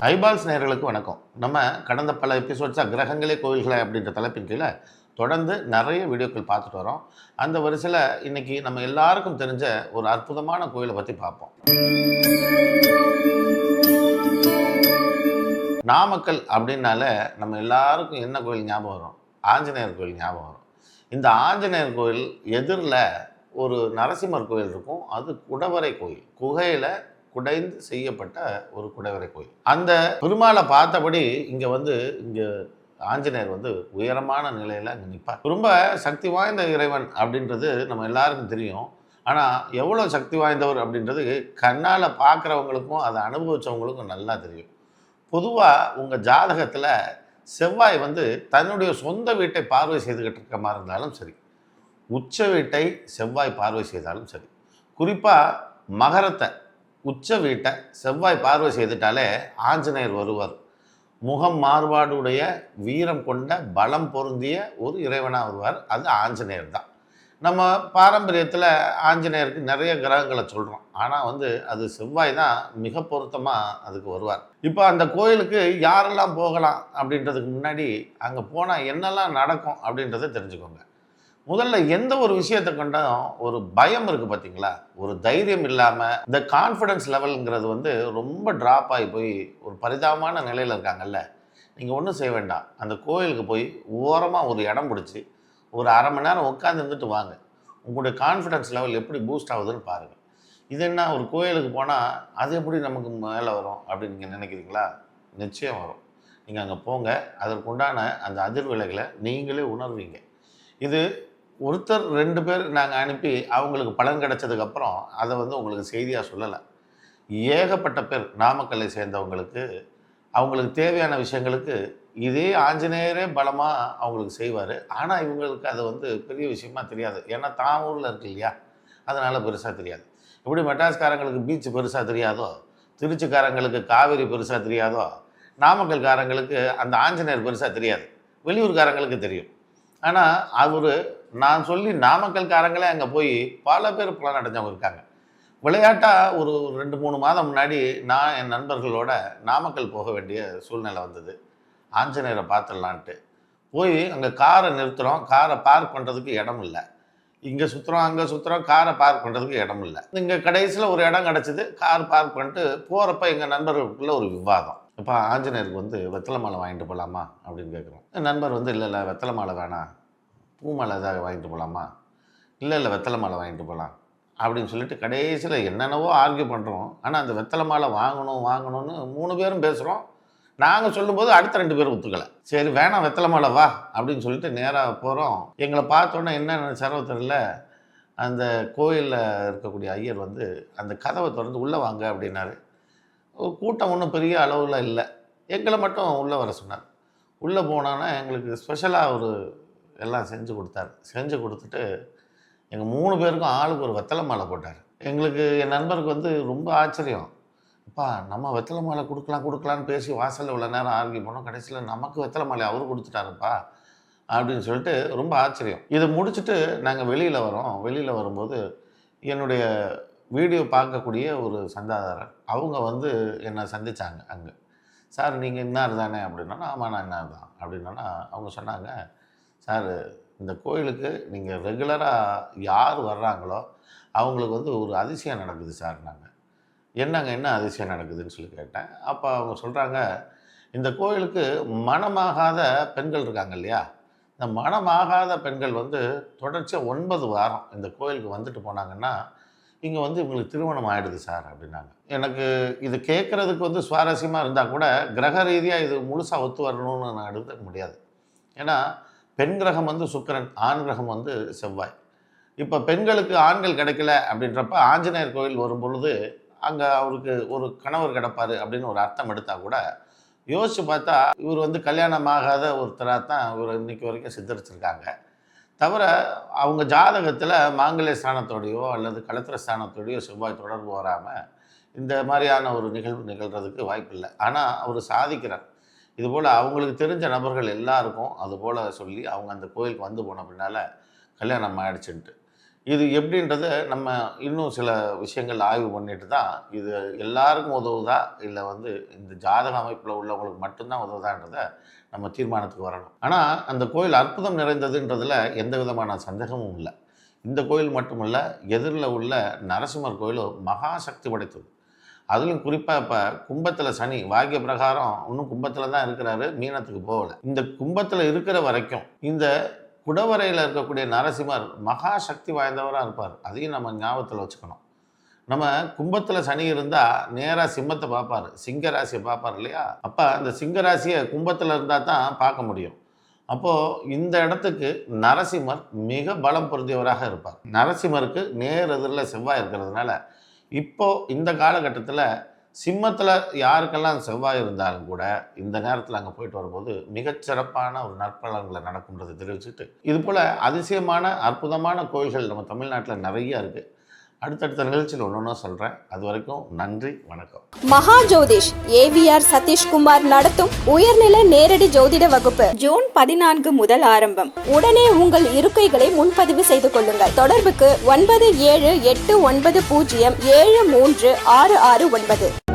Eyeballs நேயர்களுக்கு வணக்கம். நம்ம கடந்த பல எபிசோட்ஸாக கிரகங்களே கோவில்களே அப்படின்ற தலைப்பின் கீழே தொடர்ந்து நிறைய வீடியோக்கள் பார்த்துட்டு வரோம். அந்த வரிசையில் இன்னைக்கு நம்ம எல்லாருக்கும் தெரிஞ்ச ஒரு அற்புதமான கோயிலை பற்றி பார்ப்போம். நாமக்கல் அப்படின்னால நம்ம எல்லாருக்கும் என்ன கோயில் ஞாபகம் வரும்? ஆஞ்சநேயர் கோயில் ஞாபகம் வரும். இந்த ஆஞ்சநேயர் கோயில் எதிரில் ஒரு நரசிம்மர் கோயில் இருக்கும். அது குடவரை கோயில், குகையில் குடைந்து செய்யப்பட்ட ஒரு குடைவரை கோயில். அந்த பெருமாளை பார்த்தபடி இங்கே ஆஞ்சநேயர் உயரமான நிலையில் அங்கே நிற்பார். ரொம்ப சக்தி வாய்ந்த இறைவன் அப்படின்றது நம்ம எல்லாருக்கும் தெரியும். ஆனால் எவ்வளோ சக்தி வாய்ந்தவர் அப்படின்றது கண்ணால் பார்க்குறவங்களுக்கும் அதை அனுபவித்தவங்களுக்கும் நல்லா தெரியும். பொதுவாக உங்கள் ஜாதகத்தில் செவ்வாய் தன்னுடைய சொந்த வீட்டை பார்வை செய்துக்கிட்டு இருக்க மாதிரி இருந்தாலும் சரி, உச்ச வீட்டை செவ்வாய் பார்வை செய்தாலும் சரி, குறிப்பாக மகரத்தை உச்ச வீட்டை செவ்வாய் பார்வை செய்துட்டாலே ஆஞ்சநேயர் வருவார். முகம் மாறுபாடுடைய வீரம் கொண்ட பலம் பொருந்திய ஒரு இறைவனாக வருவார். அது ஆஞ்சநேயர் தான். நம்ம பாரம்பரியத்தில் ஆஞ்சநேயருக்கு நிறைய கிரகங்களை சொல்கிறோம். ஆனால் அது செவ்வாய் தான் மிக பொருத்தமாக அதுக்கு வருவார். இப்போ அந்த கோயிலுக்கு யாரெல்லாம் போகலாம் அப்படின்றதுக்கு முன்னாடி அங்கே போனால் என்னெல்லாம் நடக்கும் அப்படின்றத தெரிஞ்சுக்கோங்க. முதல்ல எந்த ஒரு விஷயத்தை கொண்டும் ஒரு பயம் இருக்குது பார்த்தீங்களா, ஒரு தைரியம் இல்லாமல் இந்த கான்ஃபிடன்ஸ் லெவலுங்கிறது ரொம்ப ட்ராப் ஆகி போய் ஒரு பரிதாபமான நிலையில் இருக்காங்கல்ல. நீங்கள் ஒன்றும் செய்ய வேண்டாம். அந்த கோயிலுக்கு போய் ஓரமாக ஒரு இடம் பிடிச்சி ஒரு அரை மணி நேரம் உட்காந்து இருந்துட்டு வாங்க. உங்களுடைய கான்ஃபிடன்ஸ் லெவல் எப்படி பூஸ்ட் ஆகுதுன்னு பாருங்கள். இது என்ன, ஒரு கோயிலுக்கு போனால் அது எப்படி நமக்கு மேலே வரும் அப்படின்னு நீங்கள் நினைக்கிறீங்களா? நிச்சயம் வரும். நீங்கள் அங்கே போங்க, அதற்குண்டான அந்த அதிர்வலைகளை நீங்களே உணர்வீங்க. இது ஒருத்தர் 2 பேர் நாங்கள் அனுப்பி அவங்களுக்கு பலன் கிடைச்சதுக்கப்புறம் அதை உங்களுக்கு செய்தியாக சொல்லலை. ஏகப்பட்ட பேர் நாமக்கல்லை சேர்ந்தவங்களுக்கு அவங்களுக்கு தேவையான விஷயங்களுக்கு இதே ஆஞ்சநேயரே பலமாக அவங்களுக்கு செய்வார். ஆனால் இவங்களுக்கு அது பெரிய விஷயமா தெரியாது. ஏன்னா தான் ஊரில் இருக்கு இல்லையா, அதனால் பெருசாக தெரியாது. எப்படி மெட்ராஸ்காரங்களுக்கு பீச் பெருசாக தெரியாதோ, திருச்சிக்காரங்களுக்கு காவேரி பெருசாக தெரியாதோ, நாமக்கல்காரங்களுக்கு அந்த ஆஞ்சநேயர் பெருசாக தெரியாது. வெளியூர்காரங்களுக்கு தெரியும். ஆனால் நான் சொல்லி நாமக்கல்காரங்களே அங்கே போய் பல பேர் பலன் அடைஞ்சவங்க இருக்காங்க. விளையாட்டாக ஒரு 2-3 மாதம் முன்னாடி நான் என் நண்பர்களோட நாமக்கல் போக வேண்டிய சூழ்நிலை வந்தது. ஆஞ்சநேயரை பார்த்துடலான்ட்டு போய் அங்கே காரை நிறுத்துகிறோம். காரை பார்க் பண்ணுறதுக்கு இடம் இல்லை. இங்கே சுற்றுறோம், அங்கே சுற்றுறோம், காரை பார்க் பண்ணுறதுக்கு இடம் இல்லை. இங்கே கடைசியில் ஒரு இடம் கிடச்சிது. கார் பார்க் பண்ணிட்டு போகிறப்ப எங்கள் நண்பர்களுக்குள்ளே ஒரு விவாதம். இப்போ ஆஞ்சநேயருக்கு வெத்தலை மாலை வாங்கிட்டு போகலாமா அப்படின்னு கேட்குறோம். என் நண்பர் இல்லை வெத்தலை மாலை வேணாம், பூ மாலை ஏதாவது வாங்கிட்டு போகலாமா, இல்லை வெத்தலை மாலை வாங்கிட்டு போகலாம் அப்படின்னு சொல்லிட்டு கடைசியில் என்னென்னவோ ஆர்கியூ பண்ணுறோம். ஆனால் அந்த வெத்தலை மாலை வாங்கணும்னு 3 பேரும் பேசுகிறோம். நாங்கள் சொல்லும்போது அடுத்த 2 பேரும் ஒத்துக்கலை. சரி வேணாம் வெத்தலை மாலை வா அப்படின்னு சொல்லிட்டு நேராக போகிறோம். எங்களை பார்த்தோன்னே என்ன சர்வத்தரில் அந்த கோயிலில் இருக்கக்கூடிய ஐயர் அந்த கதவை திறந்து உள்ளே வாங்க அப்படின்னாரு. ஒரு கூட்டம் ஒன்றும் பெரிய அளவில் இல்லை. எங்களை மட்டும் உள்ளே வர சொன்னார். உள்ளே போனோன்னா எங்களுக்கு ஸ்பெஷலாக எல்லாம் செஞ்சு கொடுத்தாரு. செஞ்சு கொடுத்துட்டு எங்கள் 3 பேருக்கும் ஆளுக்கு ஒரு வெத்தலை மாலை போட்டார். எங்களுக்கு என் நண்பருக்கு ரொம்ப ஆச்சரியம். அப்பா நம்ம வெத்தலை மாலை கொடுக்கலான்னு பேசி வாசலில் இவ்வளோ நேரம் ஆர்கியூ பண்ணோம். கடைசியில் நமக்கு வெத்தலை மாலை அவர் கொடுத்துட்டாருப்பா அப்படின்னு சொல்லிட்டு ரொம்ப ஆச்சரியம். இதை முடிச்சுட்டு நாங்கள் வெளியில் வரோம். வெளியில் வரும்போது என்னுடைய வீடியோ பார்க்கக்கூடிய ஒரு சந்தாதாரர் அவங்க என்னை சந்தித்தாங்க. அங்கே சார் நீங்கள் இன்னார் தானே அப்படின்னா, ஆமாம் நான் இன்னார் தான் அப்படின்னா, அவங்க சொன்னாங்க, சார் இந்த கோயிலுக்கு நீங்கள் ரெகுலராக யார் வர்றாங்களோ அவங்களுக்கு ஒரு அதிசயம் நடக்குது சார். நாங்கள் என்ன அதிசயம் நடக்குதுன்னு சொல்லி கேட்டேன். அப்போ அவங்க சொல்கிறாங்க, இந்த கோயிலுக்கு மணமாகாத பெண்கள் இருக்காங்க இல்லையா, இந்த மணமாகாத பெண்கள் தொடர்ச்சியாக 9 வாரம் இந்த கோயிலுக்கு வந்துட்டு போனாங்கன்னா இங்கே இவங்களுக்கு திருமணம் ஆகிடுது சார் அப்படின்னாங்க. எனக்கு இது கேட்குறதுக்கு சுவாரஸ்யமாக இருந்தால் கூட கிரக ரீதியாக இது முழுசாக ஒத்து வரணும்னு நான் எடுத்துக்க முடியாது. ஏன்னா பெண் கிரகம் சுக்கிரன், ஆண் கிரகம் செவ்வாய். இப்போ பெண்களுக்கு ஆண்கள் கிடைக்கல அப்படின்றப்ப ஆஞ்சநேயர் கோயில் வரும் பொழுது அங்கே அவருக்கு ஒரு கணவர் கிடப்பார் அப்படின்னு ஒரு அர்த்தம் எடுத்தால் கூட யோசித்து பார்த்தா இவர் கல்யாணம் ஆகாத ஒருத்தராக தான் இவர் இன்றைக்கி வரைக்கும் சித்தரிச்சிருக்காங்க. தவிர அவங்க ஜாதகத்தில் மாங்கல்ய ஸ்தானத்தோடையோ அல்லது களத்திர ஸ்தானத்தோடையோ செவ்வாய் தொடர்பு வராமல் இந்த மாதிரியான ஒரு நிகழ்வு நிகழ்கிறதுக்கு வாய்ப்பு இல்லை. ஆனால் அவர் சாதிக்கிறார். இதுபோல் அவங்களுக்கு தெரிஞ்ச நபர்கள் எல்லாருக்கும் அதுபோல் சொல்லி அவங்க அந்த கோயிலுக்கு போன பின்னால் கல்யாணம் ஆகிடுச்சுன்ட்டு. இது எப்படின்றத நம்ம இன்னும் சில விஷயங்கள் ஆய்வு பண்ணிட்டு தான் இது எல்லாருக்கும் உதவுதா இல்லை இந்த ஜாதக அமைப்பில் உள்ளவங்களுக்கு மட்டும்தான் உதவுதான்றதை நம்ம தீர்மானத்துக்கு வரணும். ஆனால் அந்த கோயில் அற்புதம் நிறைந்ததுன்றதில் எந்த விதமான சந்தேகமும் இல்லை. இந்த கோயில் மட்டுமல்ல, எதிரில் உள்ள நரசிம்மர் கோயிலும் மகா சக்தி படைத்தது. அதுலேயும் குறிப்பாக இப்போ கும்பத்தில் சனி வாக்கிய பிரகாரம் இன்னும் கும்பத்தில் தான் இருக்கிறாரு, மீனத்துக்கு போகலை. இந்த கும்பத்தில் இருக்கிற வரைக்கும் இந்த குடவரையில் இருக்கக்கூடிய நரசிம்மர் மகா சக்தி வாய்ந்தவராக இருப்பார். அதையும் நம்ம ஞாபகத்தில் வச்சுக்கணும். நம்ம கும்பத்தில் சனி இருந்தால் நேராக சிம்மத்தை பார்ப்பார், சிங்க ராசியை பார்ப்பார் இல்லையா? அப்போ அந்த சிங்க ராசியை கும்பத்தில் இருந்தால் தான் பார்க்க முடியும். அப்போது இந்த இடத்துக்கு நரசிம்மர் மிக பலம் பொருந்தியவராக இருப்பார். நரசிம்மருக்கு நேர் எதிரில் செவ்வாய் இருக்கிறதுனால இப்போது இந்த காலகட்டத்தில் சிம்மத்தில் யாருக்கெல்லாம் செவ்வாய் இருந்தாலும் கூட இந்த நேரத்தில் அங்கே போயிட்டு வரும்போது மிகச்சிறப்பான ஒரு நற்பலன்களை நடக்கும்ன்றதை தெரிவிச்சுட்டு, இது போல் அதிசயமான அற்புதமான கோயில்கள் நம்ம தமிழ்நாட்டில் நிறைய இருக்குது. அடுத்தடுத்த நிகழ்ச்சியில் ஒன்று சொல்கிறேன். அது வரைக்கும் நன்றி, வணக்கம். மகா ஜோதிஷ் AVR சதீஷ்குமார் நடத்தும் உயர்நிலை நேரடி ஜோதிட வகுப்பு ஜூன் 14 முதல் ஆரம்பம். உடனே உங்கள் இருக்கைகளை முன்பதிவு செய்து கொள்ளுங்கள். தொடர்புக்கு 9789073669.